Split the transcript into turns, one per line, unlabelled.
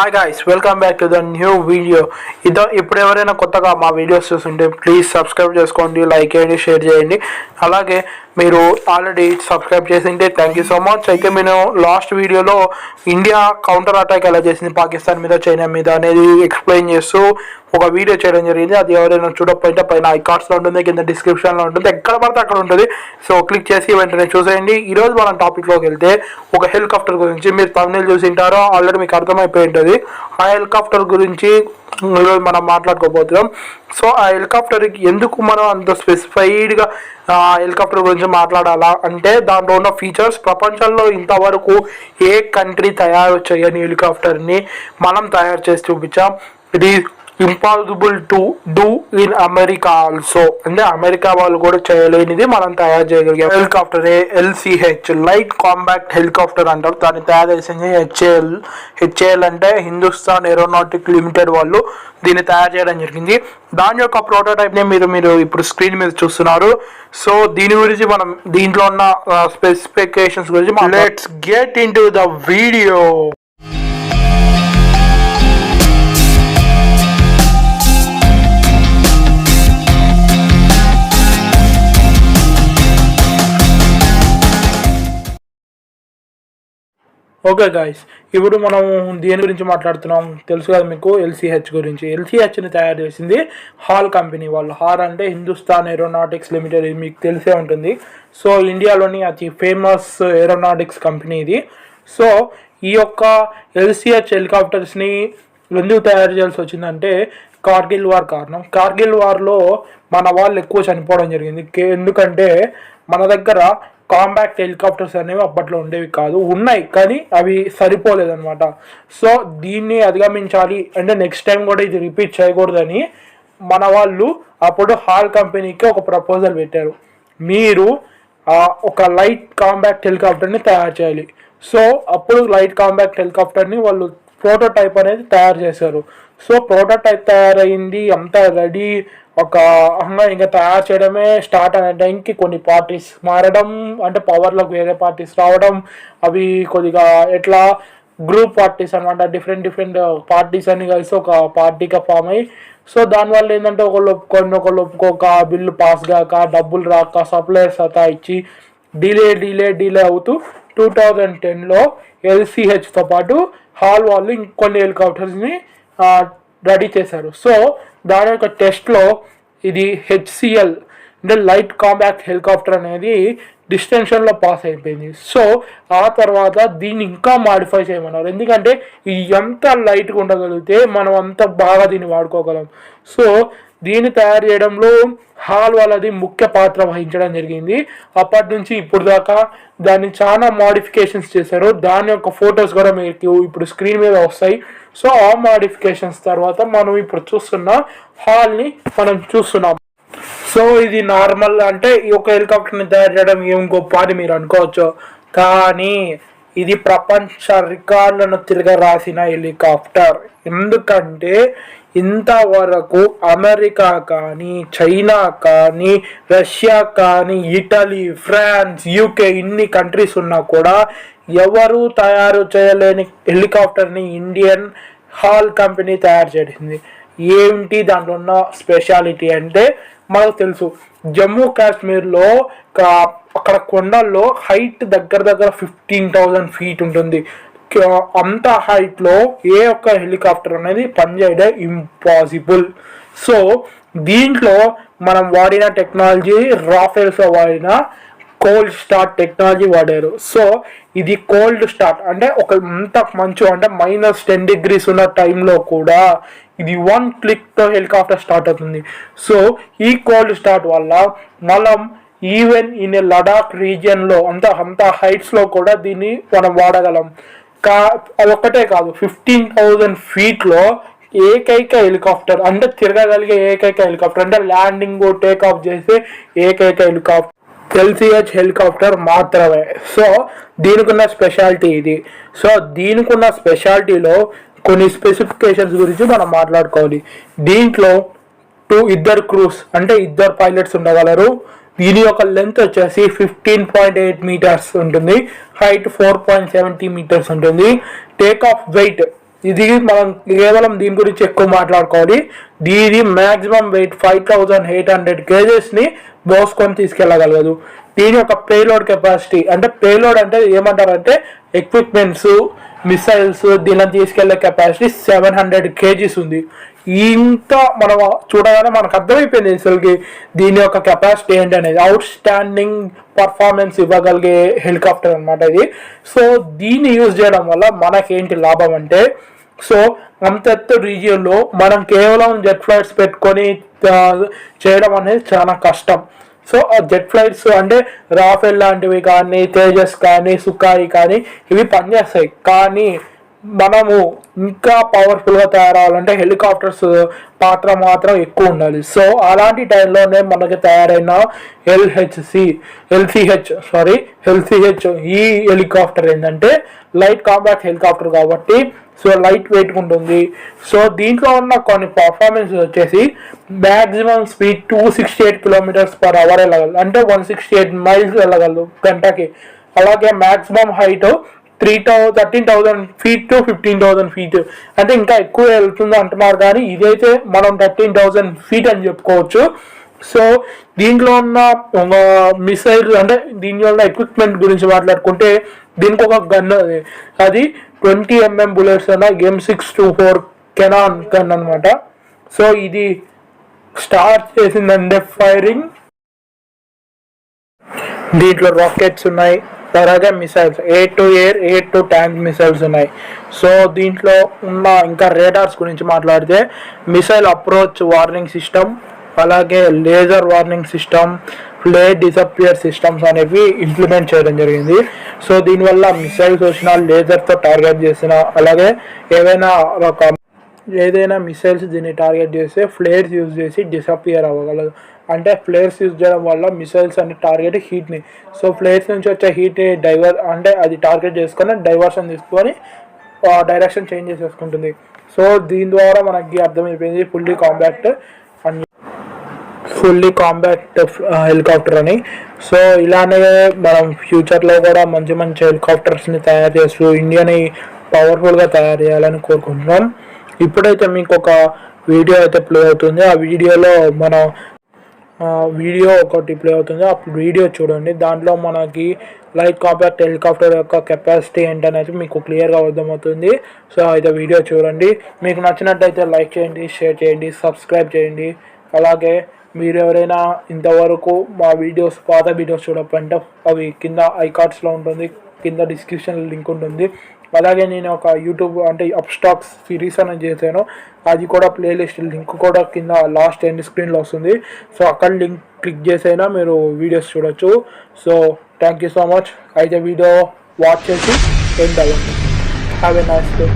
Hi guys, welcome back to the new video. ఇప్పుడు ఎవరైనా కొత్తగా మా వీడియోస్ చూస్తుంటే ప్లీజ్ సబ్స్క్రైబ్ చేసుకోండి, లైక్ చేయండి, షేర్ చేయండి. అలాగే మీరు ఆల్రెడీ సబ్స్క్రైబ్ చేసింటే థ్యాంక్ యూ సో మచ్. అయితే నేను లాస్ట్ వీడియోలో ఇండియా కౌంటర్ అటాక్ ఎలా చేసింది పాకిస్తాన్ మీద, చైనా మీద అనేది ఎక్స్ప్లెయిన్ చేస్తూ ఒక వీడియో చేయడం జరిగింది. అది ఎవరైనా చూడకపోతే పైన ఐకార్డ్స్లో ఉంటుంది, కింద డిస్క్రిప్షన్లో ఉంటుంది, ఎక్కడ పడితే అక్కడ ఉంటుంది. సో క్లిక్ చేసి వెంటనే చూసేయండి. ఈరోజు మనం టాపిక్లోకి వెళ్తే ఒక హెలికాప్టర్ గురించి మీరు తమిళ చూసింటారో ఆల్రెడీ మీకు అర్థమైపోయి ఉంటుంది. ఆ హెలికాప్టర్ గురించి ఈరోజు మనం మాట్లాడుకోబోతున్నాం. సో ఆ హెలికాప్టర్కి ఎందుకు మనం అంత స్పెసిఫైడ్గా హెలికాప్టర్ గురించి మాట్లాడాలా అంటే దాంట్లో ఉన్న ఫీచర్స్ ప్రపంచంలో ఇంతవరకు ఏ కంట్రీ తయారు చేయని హెలికాప్టర్ని మనం తయారు చేసి చూపించాం. ఇది impossible to do in America also, అంటే అమెరికా వాళ్ళు కూడా చేయలేనిది మనం తయారు చేయగలిగాం. Helicopter LCH light combat helicopter అంటారు. దాన్ని తయారు చేసింది హెచ్ఏఎల్ అంటే హిందుస్థాన్ ఏరోనాటికల్ లిమిటెడ్ వాళ్ళు దీన్ని తయారు చేయడం జరిగింది. దాని యొక్క ప్రోటోటైప్ ని మీరు ఇప్పుడు స్క్రీన్ మీద చూస్తున్నారు. సో దీని గురించి మనం దీంట్లో ఉన్న స్పెసిఫికేషన్స్ గురించి let's get in to the video. Okay guys, ఇప్పుడు మనం దేని గురించి మాట్లాడుతున్నాం తెలుసు కదా మీకు, LCH గురించి. LCHని తయారు చేసింది హాల్ కంపెనీ వాళ్ళు. హాల్ అంటే హిందుస్థాన్ ఏరోనాటిక్స్ లిమిటెడ్, ఇది మీకు తెలిసే ఉంటుంది. సో ఇండియాలోని అతి ఫేమస్ ఏరోనాటిక్స్ కంపెనీ ఇది. సో ఈ యొక్క LCH హెలికాప్టర్స్ని ఎందుకు తయారు చేయాల్సి వచ్చిందంటే కార్గిల్ వార్ కారణం. కార్గిల్ వార్లో మన వాళ్ళు ఎక్కువ చనిపోవడం జరిగింది. ఎందుకంటే మన దగ్గర కాంబాక్ట్ హెలికాప్టర్స్ అనేవి అప్పట్లో ఉండేవి కాదు, ఉన్నాయి కానీ అవి సరిపోలేదన్నమాట. సో దీన్ని అధిగమించాలి అంటే నెక్స్ట్ టైం కూడా ఇది రిపీట్ చేయకూడదని మన వాళ్ళు అప్పుడు హాల్ కంపెనీకి ఒక ప్రపోజల్ పెట్టారు. మీరు ఒక లైట్ కాంబాక్ట్ హెలికాప్టర్ని తయారు చేయాలి. సో అప్పుడు లైట్ కాంబాక్ట్ హెలికాప్టర్ని వాళ్ళు ప్రోటోటైప్ అనేది తయారు చేశారు. సో ప్రోటోటైప్ తయారైంది, అంతా రెడీ. ఇంకా తయారు చేయడమే స్టార్ట్ అనే టైంకి కొన్ని పార్టీస్ మారడం, అంటే పవర్లోకి వేరే పార్టీస్ రావడం, అవి కొద్దిగా ఎట్లా గ్రూప్ పార్టీస్ అనమాట, డిఫరెంట్ పార్టీస్ అన్ని కలిసి ఒక పార్టీగా ఫామ్ అయ్యి, సో దానివల్ల ఏంటంటే ఒకళ్ళు ఒప్పుకోక, బిల్లు పాస్ కాక, డబ్బులు రాక, సప్లైర్స్ ఇచ్చి డిలే అవుతూ 2010లో LCHతో పాటు హాల్ వాళ్ళు ఇంకొన్ని హెలికాప్టర్స్ని రెడీ చేశారు. సో దాని యొక్క టెస్ట్లో ఇది HCL అంటే లైట్ కాంబాక్ట్ హెలికాప్టర్ అనేది డిస్టెన్షన్లో పాస్ అయిపోయింది. సో ఆ తర్వాత దీన్ని ఇంకా మాడిఫై చేయమన్నారు, ఎందుకంటే ఇది ఎంత లైట్గా ఉండగలిగితే మనం అంత బాగా దీన్ని వాడుకోగలం. సో దీన్ని తయారు చేయడంలో హాల్ వాళ్ళది ముఖ్య పాత్ర వహించడం జరిగింది. అప్పటి నుంచి ఇప్పుడు దాకా దాన్ని చాలా మోడిఫికేషన్స్ చేశారు. దాని యొక్క ఫొటోస్ కూడా మీకు ఇప్పుడు స్క్రీన్ మీద వస్తాయి. సో ఆ మోడిఫికేషన్స్ తర్వాత మనం ఇప్పుడు చూస్తున్న హాల్ని మనం చూస్తున్నాం. సో ఇది నార్మల్ అంటే ఈ యొక్క హెలికాప్టర్ని తయారు చేయడం ఏం గొప్ప అని మీరు అనుకోవచ్చు, కానీ ఇది ప్రపంచ రికార్డులను తిరగరాసిన హెలికాప్టర్. ఎందుకంటే ఇంతవరకు అమెరికా కానీ, చైనా కానీ, రష్యా కానీ, ఇటలీ, ఫ్రాన్స్, UK ఇన్ని కంట్రీస్ ఉన్నా కూడా ఎవరు తయారు చేయలేని హెలికాప్టర్ని ఇండియన్ హాల్ కంపెనీ తయారు చేసింది. ఏంటి దాంట్లో ఉన్న స్పెషాలిటీ అంటే మనకు తెలుసు, జమ్మూ కాశ్మీర్లో అక్కడ కొండల్లో హైట్ దగ్గర 15,000 feet ఉంటుంది. అంత హైట్లో ఏ ఒక్క హెలికాప్టర్ అనేది పనిచేయడం ఇంపాసిబుల్. సో దీంట్లో మనం వాడిన టెక్నాలజీ రాఫెల్స్లో వాడిన కోల్డ్ స్టార్ట్ టెక్నాలజీ వాడారు. సో ఇది కోల్డ్ స్టార్ట్ అంటే అంత మంచు అంటే -10 degrees ఉన్న టైంలో కూడా ఇది 1 clickతో హెలికాప్టర్ స్టార్ట్ అవుతుంది. సో ఈ కోల్డ్ స్టార్ట్ వల్ల మనం ఈవెన్ ఇన్ లడాక్ రీజియన్లో అంత హైట్స్లో కూడా దీన్ని మనం వాడగలం. అదొక్కటే కాదు, 15,000 feetలో ఏకైక హెలికాప్టర్ అంటే తిరగగలిగే ఏకైక హెలికాప్టర్ అంటే ల్యాండింగ్ టేక్ ఆఫ్ చేసే ఏకైక హెలికాప్టర్ LCH హెలికాప్టర్ మాత్రమే. సో దీనికున్న స్పెషాలిటీ ఇది. సో దీనికున్న స్పెషాలిటీలో కొన్ని స్పెసిఫికేషన్స్ గురించి మనం మాట్లాడుకోవాలి. దీంట్లో ఇద్దరు క్రూస్ అంటే ఇద్దరు పైలట్స్ ఉండగలరు. దీని యొక్క లెంత్ వచ్చేసి 15.8 meters ఉంటుంది, హైట్ 4.70 meters ఉంటుంది. టేక్ ఆఫ్ వెయిట్ ఇది మనం కేవలం దీని గురించి ఎక్కువ మాట్లాడుకోవాలి. దీని మ్యాక్సిమం వెయిట్ 5800 kgsని మోసుకొని తీసుకెళ్ళగలదు. దీని యొక్క పేలోడ్ కెపాసిటీ అంటే పేలోడ్ అంటే ఏమంటారంటే ఎక్విప్మెంట్స్, మిసైల్స్ దీనిని తీసుకెళ్లే కెపాసిటీ 700 kgs ఉంది. ఇంత మనం చూడగానే మనకు అర్థమైపోయింది అసలుకి దీని యొక్క కెపాసిటీ ఏంటి అనేది. అవుట్ స్టాండింగ్ పర్ఫార్మెన్స్ ఇవ్వగలిగే హెలికాప్టర్ అనమాట ఇది. సో దీన్ని యూజ్ చేయడం వల్ల మనకేంటి లాభం అంటే, సో అంత ఎత్తు రీజియన్లో మనం కేవలం జెట్ ఫ్లైట్స్ పెట్టుకొని చేయడం అనేది చాలా కష్టం. సో ఆ జెట్ ఫ్లైట్స్ అంటే రాఫెల్ లాంటివి కానీ, తేజస్ కానీ, సుఖాయి కానీ ఇవి పనిచేస్తాయి. కానీ మనము ఇంకా పవర్ఫుల్గా తయారవ్వాలంటే హెలికాప్టర్స్ పాత్ర మాత్రం ఎక్కువ ఉండాలి. సో అలాంటి టైంలోనే మనకి తయారైన ఎల్సిహెచ్ ఈ హెలికాప్టర్ ఏంటంటే లైట్ కాంబాక్ట్ హెలికాప్టర్ కాబట్టి సో లైట్ వెయిట్ ఉంటుంది. సో దీంట్లో ఉన్న కొన్ని పర్ఫార్మెన్స్ వచ్చేసి మ్యాక్సిమం స్పీడ్ 268 km/h వెళ్ళగలదు, అంటే 168 miles వెళ్ళగలదు గంటకి. అలాగే maximum height 13,000 feet to 15,000 feet, అంటే ఇంకా ఎక్కువ వెళ్తుంది అంటున్నారు. కానీ ఇదైతే మనం 13,000 feet అని చెప్పుకోవచ్చు. సో దీంట్లో ఉన్న మిసైల్ అంటే దీంట్లో ఉన్న ఎక్విప్మెంట్ గురించి మాట్లాడుకుంటే దీనికి ఒక గన్, అది 20 mm బుల్లెట్స్ అన్న M624 కెనాన్ గన్ అనమాట. సో ఇది స్టార్ట్ చేసిందంటే ఫైరింగ్. దీంట్లో రాకెట్స్ ఉన్నాయి, అలాగే missiles air to air, air to tank missiles ఉన్నాయి. సో దీంట్లో ఉన్న ఇంకా రేడార్స్ గురించి మాట్లాడితే మిసైల్ అప్రోచ్ వార్నింగ్ సిస్టమ్, అలాగే laser warning system, flare disappear systems అనేవి ఇంప్లిమెంట్ చేయడం జరిగింది. సో దీనివల్ల మిసైల్స్ వచ్చినా లేజర్తో టార్గెట్ చేసిన, అలాగే ఏదైనా మిసైల్స్ దీన్ని టార్గెట్ చేస్తే ఫ్లేర్స్ యూజ్ చేసి డిసపియర్ అవ్వగలదు. అంటే ఫ్లేర్స్ యూజ్ చేయడం వల్ల మిసైల్స్ అనే టార్గెట్ హీట్ని, సో ఫ్లేర్స్ నుంచి వచ్చే హీట్ని అంటే అది టార్గెట్ చేసుకొని డైవర్షన్ తీసుకొని డైరెక్షన్ చేంజ్ చేసేసుకుంటుంది. సో దీని ద్వారా మనకి అర్థమైపోయింది ఫుల్లీ కాంబాక్ట్ హెలికాప్టర్ అని. సో ఇలానే మనం ఫ్యూచర్లో కూడా మంచి మంచి హెలికాప్టర్స్ని తయారు చేస్తూ ఇండియాని పవర్ఫుల్గా తయారు చేయాలని కోరుకుంటున్నాం. ఇప్పుడైతే మీకు ఒక వీడియో అయితే ప్లే అవుతుంది. ఆ వీడియోలో మనం వీడియో ఒకటి ప్లే అవుతుంది, ఆ వీడియో చూడండి. దాంట్లో మనకి లైట్ కాంపాక్ట్ హెలికాప్టర్ యొక్క కెపాసిటీ ఏంటనేది మీకు క్లియర్గా అర్థమవుతుంది. సో అయితే వీడియో చూడండి. మీకు నచ్చినట్టయితే లైక్ చేయండి, షేర్ చేయండి, సబ్స్క్రైబ్ చేయండి. అలాగే మీరు ఎవరైనా ఇంతవరకు మా పాత వీడియోస్ చూడకపోతే అవి కింద ఐకార్డ్స్లో ఉంటుంది, కింద డిస్క్రిప్షన్ లింక్ ఉంటుంది. అలాగే నేను ఒక యూట్యూబ్ అంటే UPSTOX సిరీస్ అనేది చేశాను, అది కూడా ప్లేలిస్ట్ లింక్ కూడా కింద లాస్ట్ ఎండ్ స్క్రీన్లో వస్తుంది. సో అక్కడ లింక్ క్లిక్ చేసైనా మీరు వీడియోస్ చూడొచ్చు. So thank you so much. అయితే వీడియో వాచ్ చేసి ఎండ్ అవ్వండి. Have a nice day.